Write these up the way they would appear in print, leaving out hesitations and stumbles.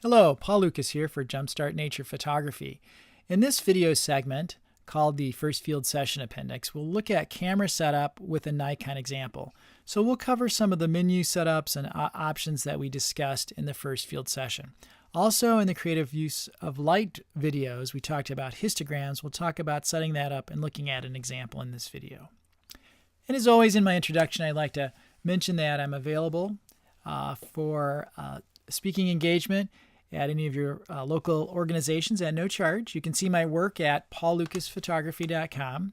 Hello, Paul Lucas here for Jumpstart Nature Photography. In this video segment, called the First Field Session Appendix, we'll look at camera setup with a Nikon example. So we'll cover some of the menu setups and options that we discussed in the first field session. Also, in the creative use of light videos, we talked about histograms. We'll talk about setting that up and looking at an example in this video. And as always in my introduction, I'd like to mention that I'm available for speaking engagement at any of your local organizations at no charge. You can see my work at paullucasphotography.com.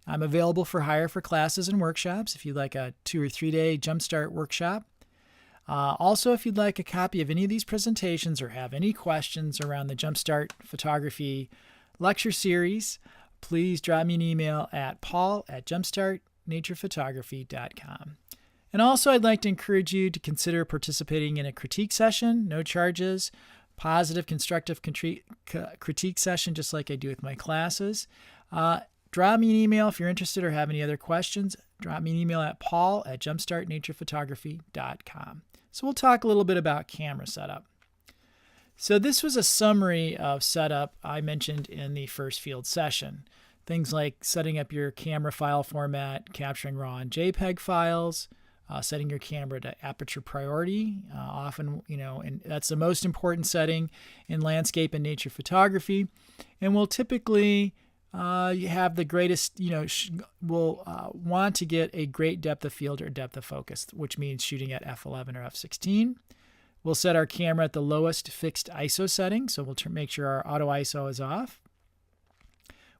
I'm available for hire for classes and workshops if you'd like a 2 or 3 day Jumpstart workshop. Also, if you'd like a copy of any of these presentations or have any questions around the Jumpstart Photography lecture series, please drop me an email at paul@jumpstartnaturephotography.com. And also, I'd like to encourage you to consider participating in a critique session, no charges, positive, constructive critique session, just like I do with my classes. Drop me an email if you're interested or have any other questions. Drop me an email at paul@jumpstartnaturephotography.com. So we'll talk a little bit about camera setup. So this was a summary of setup I mentioned in the first field session. Things like setting up your camera file format, capturing RAW and JPEG files, setting your camera to Aperture Priority, and that's the most important setting in landscape and nature photography. And we'll typically have the greatest, we'll want to get a great depth of field or depth of focus, which means shooting at f11 or f16. We'll set our camera at the lowest fixed ISO setting, so we'll make sure our auto ISO is off.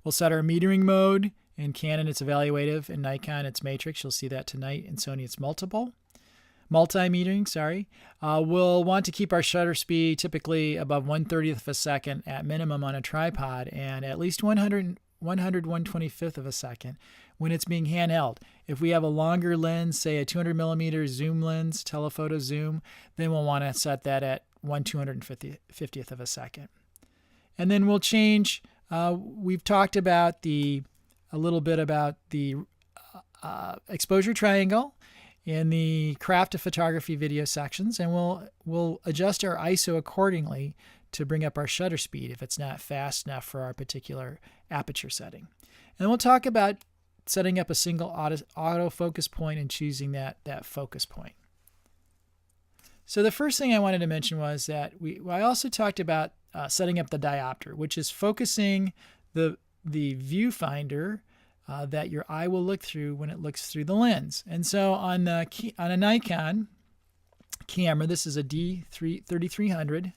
We'll set our metering mode. In Canon, it's evaluative. In Nikon, it's matrix. You'll see that tonight. In Sony, it's multi-metering, sorry. We'll want to keep our shutter speed typically above 1/30th of a second at minimum on a tripod and at least 1/125th of a second when it's being handheld. If we have a longer lens, say a 200 millimeter zoom lens, telephoto zoom, then we'll want to set that at 1/250th of a second. And then we'll change, we've talked about a little bit about the exposure triangle in the craft of photography video sections, and we'll adjust our ISO accordingly to bring up our shutter speed if it's not fast enough for our particular aperture setting. And we'll talk about setting up a single autofocus point and choosing that focus point. So the first thing I wanted to mention was that I also talked about setting up the diopter, which is focusing the viewfinder that your eye will look through when it looks through the lens. And so on a Nikon camera, this is a D3300.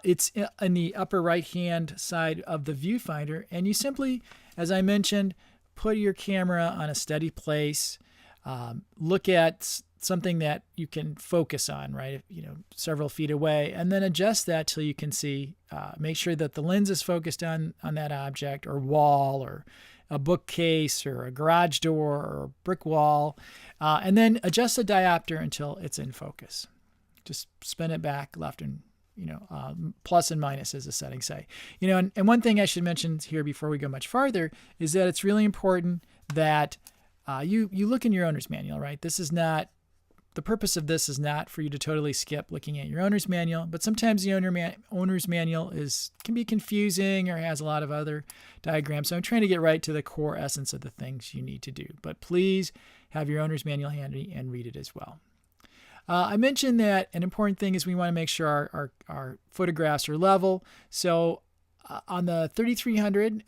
It's in the upper right-hand side of the viewfinder, and you simply, as I mentioned, put your camera on a steady place. Look at something that you can focus on, right? Several feet away, and then adjust that till you can see. Make sure that the lens is focused on that object or wall or a bookcase or a garage door or a brick wall, and then adjust the diopter until it's in focus. Just spin it back, left and plus and minus as the settings say. And one thing I should mention here before we go much farther is that it's really important that you look in your owner's manual, right? The purpose of this is not for you to totally skip looking at your owner's manual, but sometimes the owner's manual can be confusing or has a lot of other diagrams. So I'm trying to get right to the core essence of the things you need to do. But please have your owner's manual handy and read it as well. I mentioned that an important thing is we want to make sure our photographs are level. So on the 3300,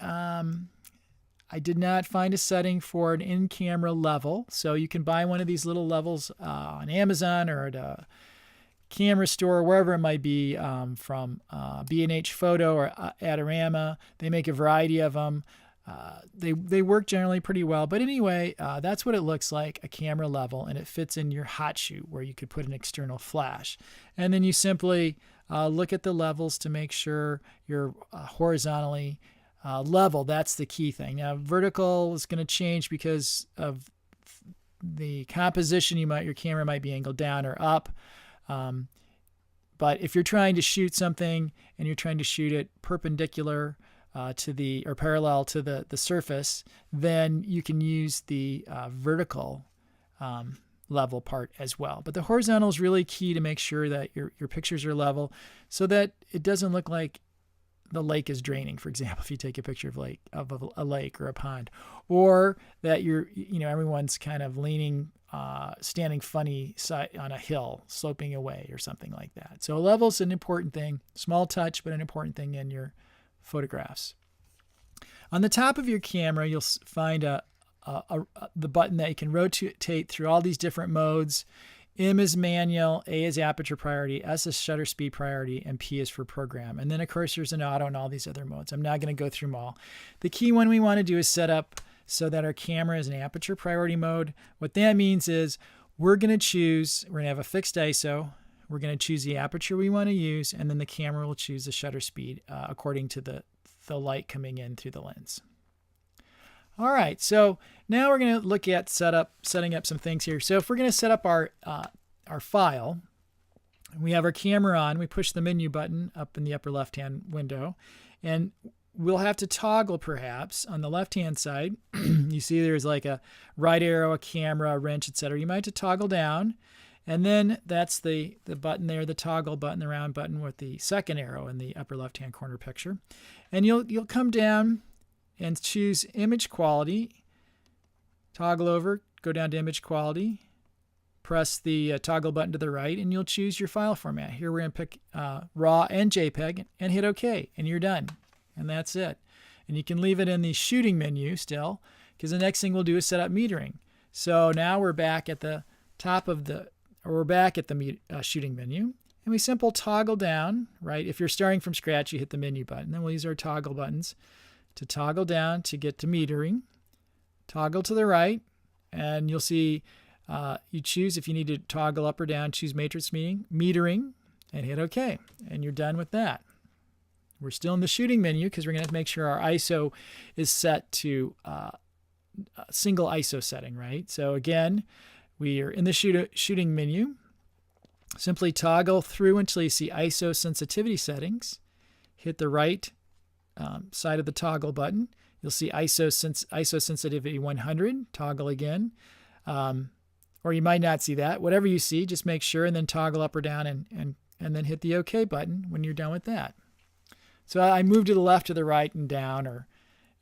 I did not find a setting for an in-camera level, so you can buy one of these little levels on Amazon or at a camera store, wherever it might be, from B&H Photo or Adorama. They make a variety of them. They work generally pretty well, but anyway, that's what it looks like, a camera level, and it fits in your hot shoe where you could put an external flash. And then you simply look at the levels to make sure you're horizontally level. That's the key thing. Now, vertical is going to change because of the composition. Your camera might be angled down or up. But if you're trying to shoot something and you're trying to shoot it perpendicular or parallel to the surface, then you can use the vertical level part as well. But the horizontal is really key to make sure that your pictures are level so that it doesn't look like the lake is draining, for example, if you take a picture of a lake or a pond, or that everyone's kind of leaning, standing funny on a hill, sloping away or something like that. So level is an important thing, small touch, but an important thing in your photographs. On the top of your camera, you'll find the button that you can rotate through all these different modes. M is manual, A is aperture priority, S is shutter speed priority, and P is for program. And then, of course, there's an auto and all these other modes. I'm not going to go through them all. The key one we want to do is set up so that our camera is in aperture priority mode. What that means is we're going to have a fixed ISO. We're going to choose the aperture we want to use, and then the camera will choose the shutter speed according to the light coming in through the lens. All right, so now we're going to look at setting up some things here. So if we're going to set up our file, we have our camera on, we push the menu button up in the upper left-hand window, and we'll have to toggle perhaps on the left-hand side. You see there's like a right arrow, a camera, a wrench, etc. You might have to toggle down, and then that's the button there, the toggle button, the round button with the second arrow in the upper left-hand corner picture. And you'll come down and choose image quality, toggle over, go down to image quality, press the toggle button to the right, and you'll choose your file format. Here we're going to pick RAW and JPEG and hit OK, and you're done. And that's it. And you can leave it in the shooting menu still, because the next thing we'll do is set up metering. So now we're back at the shooting menu, and we simply toggle down, right? If you're starting from scratch, you hit the menu button. Then we'll use our toggle buttons to toggle down to get to metering, toggle to the right, and you'll see you choose if you need to toggle up or down, choose matrix metering, and hit OK, and you're done with that. We're still in the shooting menu because we're going to make sure our ISO is set to a single ISO setting, right? So again, we are in the shooting menu. Simply toggle through until you see ISO sensitivity settings. Hit the right side of the toggle button. You'll see ISO sensitivity 100. Toggle again. Or you might not see that. Whatever you see, just make sure and then toggle up or down and then hit the OK button when you're done with that. So I moved to the left, to the right, and down,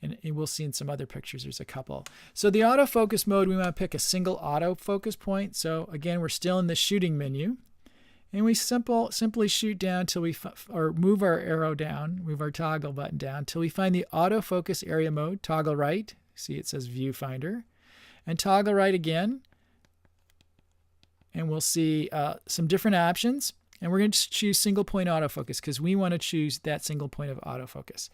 and we'll see in some other pictures there's a couple. So the autofocus mode, we want to pick a single autofocus point. So again, we're still in the shooting menu. And we simply shoot down till or move our arrow down, move our toggle button down till we find the autofocus area mode. Toggle right. See, it says viewfinder. And toggle right again. And we'll see some different options. And we're going to choose single point autofocus because we want to choose that single point of autofocus.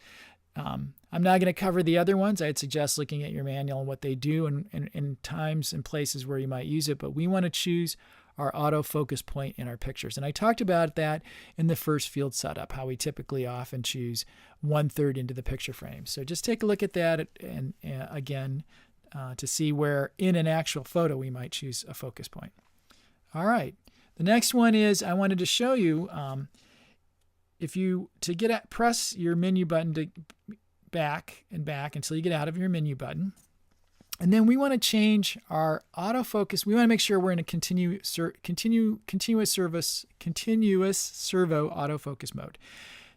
I'm not going to cover the other ones. I'd suggest looking at your manual and what they do and times and places where you might use it. But we want to choose our autofocus point in our pictures. And I talked about that in the first field setup, how we typically often choose 1/3 into the picture frame. So just take a look at that and again to see where in an actual photo we might choose a focus point. All right. The next one is I wanted to show you press your menu button to back until you get out of your menu button. And then we want to change our autofocus. We want to make sure we're in a continuous servo autofocus mode.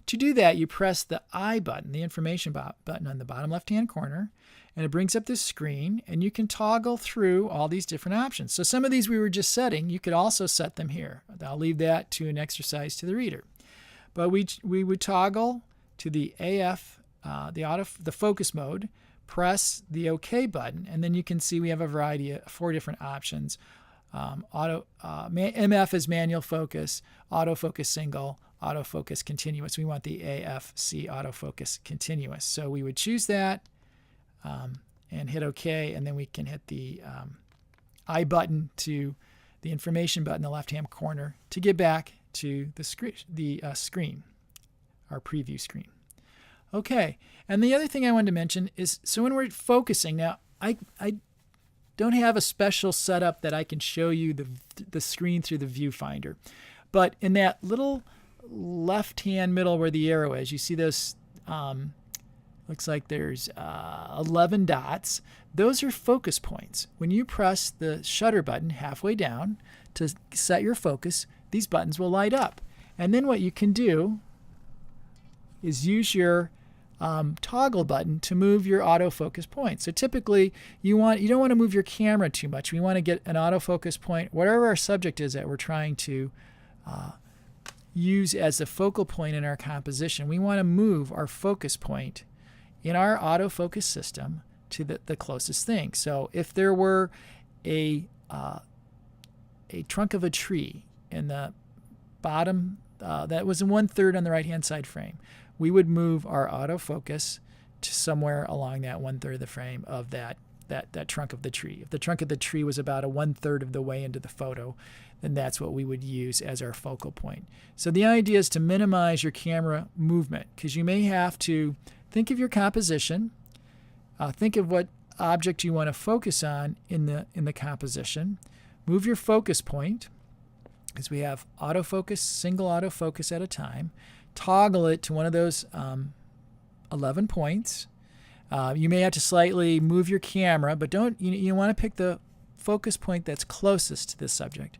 To do that, you press the I button, the information button on the bottom left-hand corner, and it brings up this screen, and you can toggle through all these different options. So some of these we were just setting, you could also set them here. I'll leave that to an exercise to the reader. But we would toggle to the AF, the focus mode, press the OK button, and then you can see we have a variety of 4 different options. MF is manual focus, autofocus single, autofocus continuous. We want the AFC autofocus continuous. So we would choose that and hit OK, and then we can hit the I button to the information button in the left-hand corner to get back to the screen, our preview screen. Okay, and the other thing I wanted to mention is, so when we're focusing, now I don't have a special setup that I can show you the screen through the viewfinder, but in that little left-hand middle where the arrow is, you see those looks like there's 11 dots. Those are focus points. When you press the shutter button halfway down to set your focus, these buttons will light up. And then what you can do is use your toggle button to move your autofocus point. So typically you don't want to move your camera too much. We want to get an autofocus point, whatever our subject is that we're trying to use as the focal point in our composition. We want to move our focus point in our autofocus system to the closest thing. So if there were a trunk of a tree in the bottom that was in 1/3 on the right-hand side frame, we would move our autofocus to somewhere along that 1/3 of the frame of that trunk of the tree. If the trunk of the tree was about a 1/3 of the way into the photo, then that's what we would use as our focal point. So the idea is to minimize your camera movement, because you may have to think of your composition, think of what object you want to focus on in the composition, move your focus point, because we have autofocus, single autofocus at a time, toggle it to one of those 11 points. You may have to slightly move your camera, but you want to pick the focus point that's closest to this subject.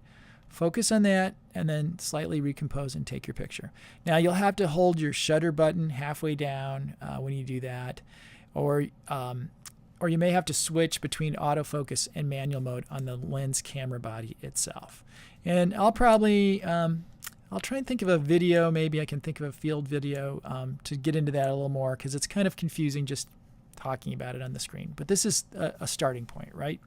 Focus on that and then slightly recompose and take your picture. Now you'll have to hold your shutter button halfway down when you do that, or you may have to switch between autofocus and manual mode on the lens camera body itself. And I'll probably I'll try and think of a video. Maybe I can think of a field video to get into that a little more, because it's kind of confusing just talking about it on the screen. But this is a starting point, right?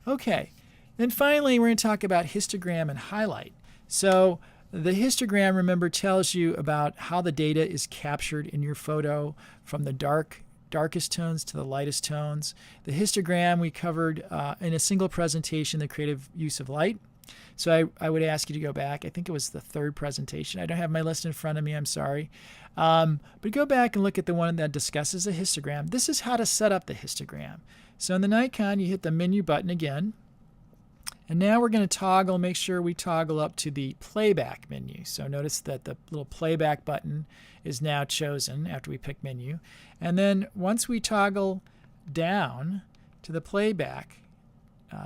Okay. Then finally, we're going to talk about histogram and highlight. So the histogram, remember, tells you about how the data is captured in your photo from the darkest tones to the lightest tones. The histogram we covered in a single presentation, the creative use of light. So I would ask you to go back. I think it was the 3rd presentation. I don't have my list in front of me. I'm sorry. But go back and look at the one that discusses the histogram. This is how to set up the histogram. So in the Nikon, you hit the menu button again. And now we're going to make sure we toggle up to the playback menu. So notice that the little playback button is now chosen after we pick menu. And then once we toggle down to the playback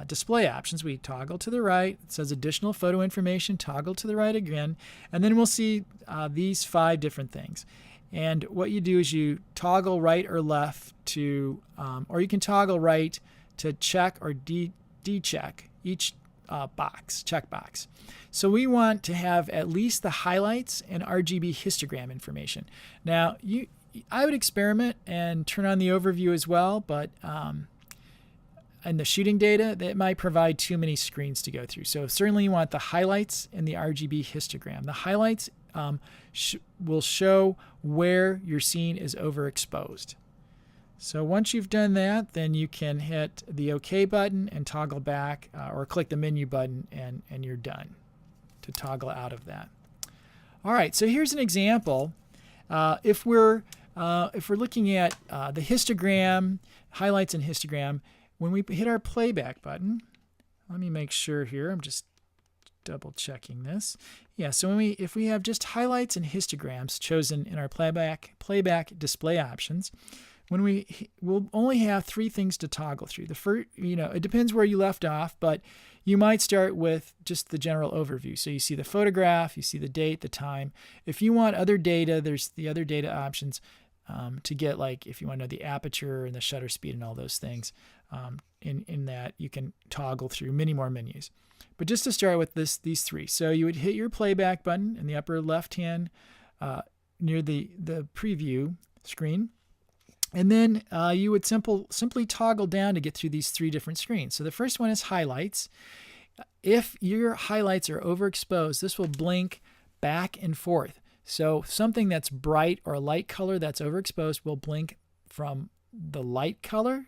display options, we toggle to the right. It says additional photo information, toggle to the right again. And then we'll see these 5 different things. And what you do is you toggle right or left to, or you can toggle right to check or decheck each checkbox. So we want to have at least the highlights and RGB histogram information. Now, I would experiment and turn on the overview as well, but and the shooting data, that might provide too many screens to go through. So certainly you want the highlights and the RGB histogram. The highlights will show where your scene is overexposed. So once you've done that, then you can hit the OK button and toggle back, or click the menu button, and you're done to toggle out of that. All right, so here's an example. If we're looking at the histogram, highlights and histogram, when we hit our playback button, let me make sure here. I'm just double checking this. Yeah, so if we have just highlights and histograms chosen in our playback display options, we'll only have 3 things to toggle through. The first, it depends where you left off, but you might start with just the general overview. So you see the photograph, you see the date, the time. If you want other data, there's the other data options to get, like if you want to know the aperture and the shutter speed and all those things. In that, you can toggle through many more menus. But just to start with these 3. So you would hit your playback button in the upper left hand near the preview screen. And then you would simply toggle down to get through these 3 different screens. So the first one is highlights. If your highlights are overexposed, this will blink back and forth. So something that's bright or a light color that's overexposed will blink from the light color,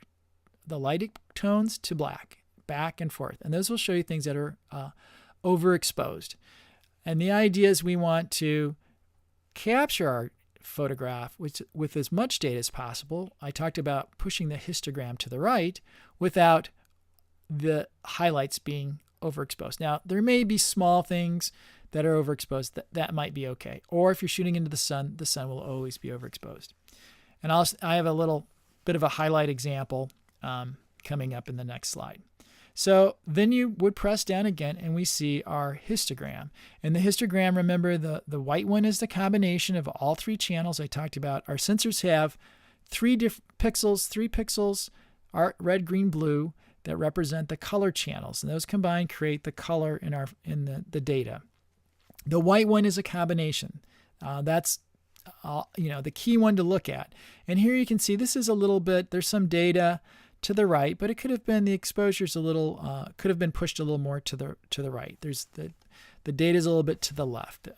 the light tones, to black, back and forth. And those will show you things that are overexposed. And the idea is we want to capture our photograph with as much data as possible. I talked about pushing the histogram to the right without the highlights being overexposed. Now, there may be small things that are overexposed that might be okay. Or if you're shooting into the sun will always be overexposed. And I have a little bit of a highlight example coming up in the next slide. So then you would press down again and we see our histogram. And the histogram, remember, the white one is the combination of all three channels I talked about. Our sensors have three pixels, red, green, blue, that represent the color channels. And those combined create the color in the data. The white one is a combination. That's the key one to look at. And here you can see this is a little bit, there's some data to the right, but it could have been the exposure's a little, could have been pushed a little more to the right. There's the data is a little bit to the left.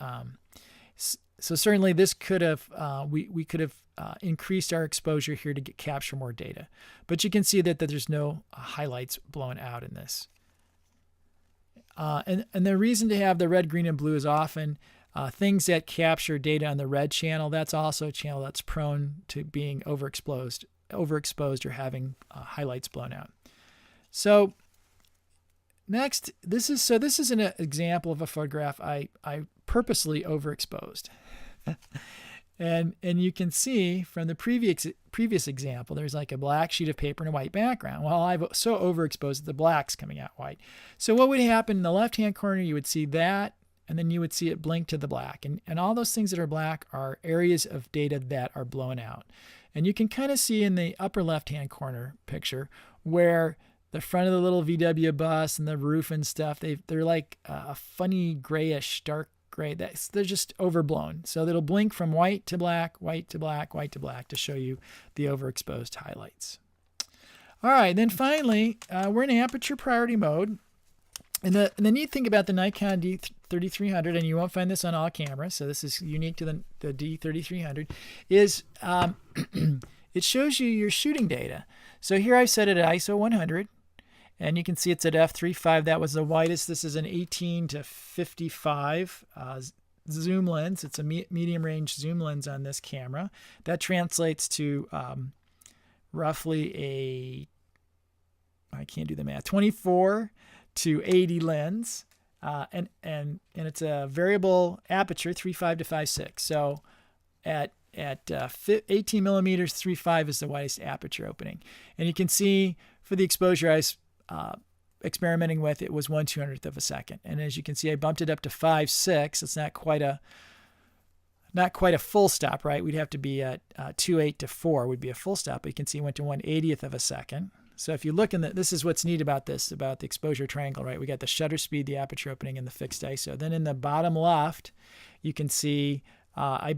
So certainly this could have, we could have increased our exposure here to capture more data. But you can see that there's no highlights blown out in this. And the reason to have the red, green, and blue is often things that capture data on the red channel. That's also a channel that's prone to being overexposed or having highlights blown out. So next, this is an example of a photograph I purposely overexposed. and you can see from the previous example, there's like a black sheet of paper and a white background. Well, I've so overexposed that the black's coming out white. So what would happen in the left-hand corner, you would see that, and then you would see it blink to the black. And all those things that are black are areas of data that are blown out. And you can kind of see in the upper left-hand corner picture where the front of the little VW bus and the roof and stuff, they're like a funny grayish, dark gray. They're just overblown. So it'll blink from white to black, white to black, white to black to show you the overexposed highlights. All right, then finally, we're in aperture priority mode. And the neat thing about the Nikon D3300, and you won't find this on all cameras, so this is unique to the D3300, is it shows you your shooting data. So here I set it at ISO 100, and you can see it's at f3.5. That was the widest. This is an 18 to 55 zoom lens. It's a medium range zoom lens on this camera. That translates to roughly I can't do the math, 24 to 80 lens, and it's a variable aperture, 3.5 to 5.6. So at 18 millimeters, 3.5 is the widest aperture opening. And you can see for the exposure I was experimenting with, it was 1/200th of a second. And as you can see, I bumped it up to 5.6. It's not quite a full stop, right? We'd have to be at 2.8 to 4 would be a full stop. But you can see it went to 1/80th of a second. So if you look in this is what's neat about the exposure triangle, right? We got the shutter speed, the aperture opening, and the fixed ISO. Then in the bottom left, you can see I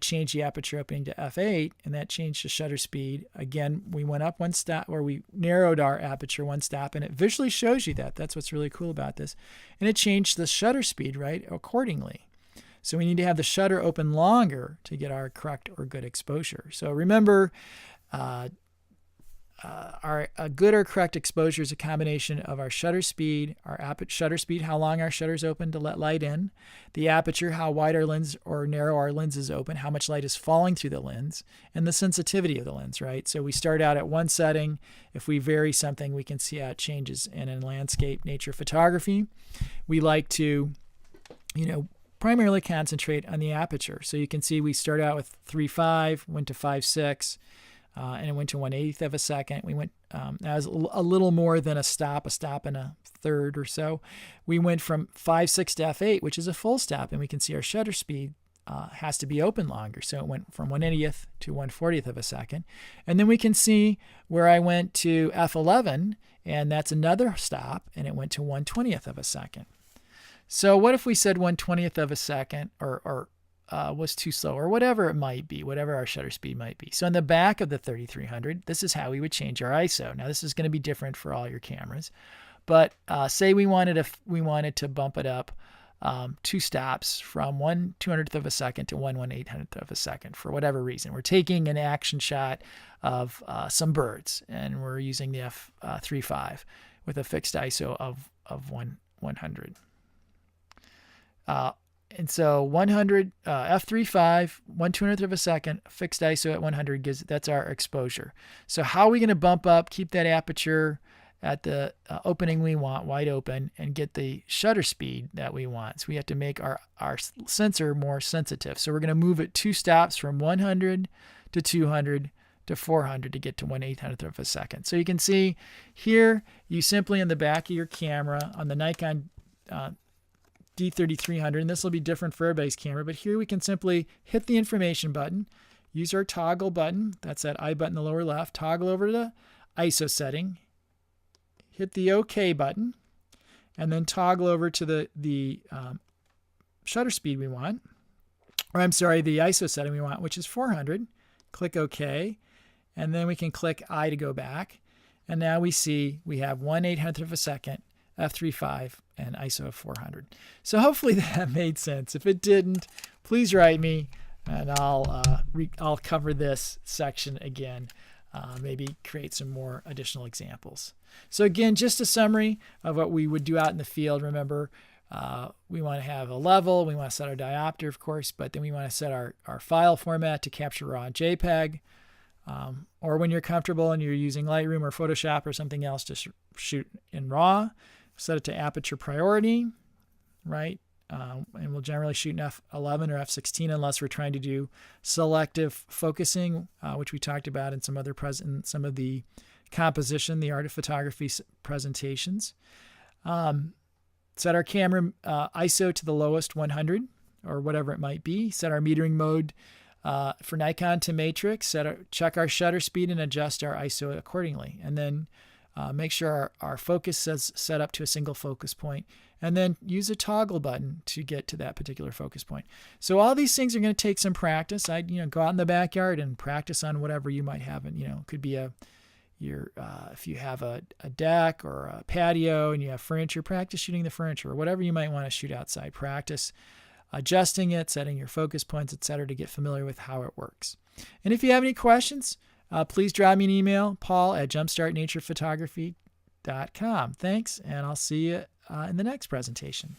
changed the aperture opening to f8, and that changed the shutter speed. Again, we went up one stop, or we narrowed our aperture one stop, and it visually shows you that. That's what's really cool about this. And it changed the shutter speed, right, accordingly. So we need to have the shutter open longer to get our correct or good exposure. So remember, a good or correct exposure is a combination of our shutter speed, how long our shutter's open to let light in, the aperture, how wide our lens or narrow our lens is open, how much light is falling through the lens, and the sensitivity of the lens, right? So we start out at one setting. If we vary something, we can see how it changes. And in landscape nature photography, we like to, primarily concentrate on the aperture. So you can see we start out with 3.5, went to 5.6, and it went to 1/8th of a second. We went, that was a little more than a stop and a third or so. We went from 5.6 to f8, which is a full stop, and we can see our shutter speed has to be open longer. So it went from 1/80th to 1/40th of a second. And then we can see where I went to f11, and that's another stop, and it went to 1/20th of a second. So what if we said 1/20th of a second, or was too slow, or whatever it might be, whatever our shutter speed might be. So in the back of the 3300, this is how we would change our ISO. Now this is going to be different for all your cameras, but say we wanted to bump it up 2 stops from 1/200th of a second to 1/1/800th of a second for whatever reason. We're taking an action shot of some birds, and we're using the f3.5 with a fixed ISO of 100. And so 100, f3.5, 1/200th of a second, fixed ISO at 100 that's our exposure. So how are we going to bump up, keep that aperture at the opening we want, wide open, and get the shutter speed that we want. So we have to make our sensor more sensitive. So we're going to move it 2 stops from 100 to 200 to 400 to get to 1/800th of a second. So you can see here, you simply in the back of your camera on the Nikon D3300, and this will be different for everybody's camera, but here we can simply hit the information button, use our toggle button, that's that I button in the lower left, toggle over to the ISO setting, hit the OK button, and then toggle over to the shutter speed we want, or I'm sorry, the ISO setting we want, which is 400. Click OK, and then we can click I to go back. And now we see we have 1/800th of a second, f3.5, and ISO of 400. So hopefully that made sense. If it didn't, please write me, and I'll cover this section again. Maybe create some more additional examples. So again, just a summary of what we would do out in the field. Remember, we want to have a level, we want to set our diopter, of course, but then we want to set our file format to capture raw and JPEG. Or when you're comfortable and you're using Lightroom or Photoshop or something else, just shoot in RAW. Set it to Aperture Priority, right? And we'll generally shoot in f11 or f16 unless we're trying to do selective focusing, which we talked about in some other some of the composition, the art of photography presentations. Set our camera ISO to the lowest 100 or whatever it might be. Set our metering mode for Nikon to matrix. Check our shutter speed and adjust our ISO accordingly. And then make sure our focus is set up to a single focus point. And then use a toggle button to get to that particular focus point. So all these things are going to take some practice. Go out in the backyard and practice on whatever you might have. And it could be if you have a deck or a patio and you have furniture, practice shooting the furniture, or whatever you might want to shoot outside. Practice adjusting it, setting your focus points, etc., to get familiar with how it works. And if you have any questions, please drop me an email, paul@jumpstartnaturephotography.com. Thanks, and I'll see you in the next presentation.